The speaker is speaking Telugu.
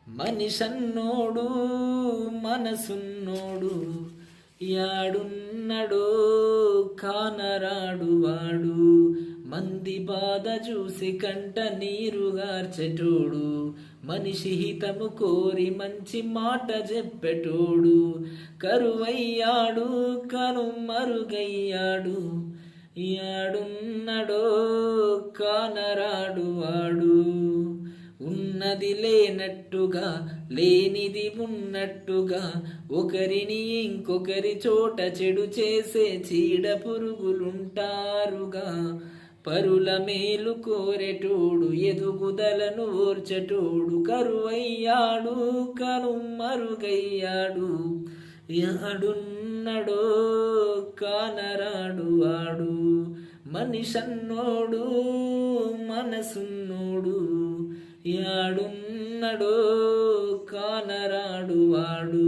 మనిషన్నోడు మనసున్నోడు యాడున్నడో కానరాడు వాడు. మంది బాధ చూసి కంట నీరుగార్చెటోడు, మనిషి హితము కోరి మంచి మాట చెప్పెటోడు. కరువయ్యాడు కనుమరుగయ్యాడు, యాడున్నడో కానరాడు వాడు. ఉన్నది లేనట్టుగా లేనిది ఉన్నట్టుగా ఒకరిని ఇంకొకరి చోట చెడు చేసే చీడ పురుగులుంటారుగా. పరుల మేలు కోరెటోడు ఎదుగుదలను ఓర్చటోడు, కరువయ్యాడు కనుమరుగయ్యాడు, యాడున్నడో కానరాడు వాడు. మనిషన్నోడు మనసున్నోడు యాడున్నడో కానరాడు వాడు.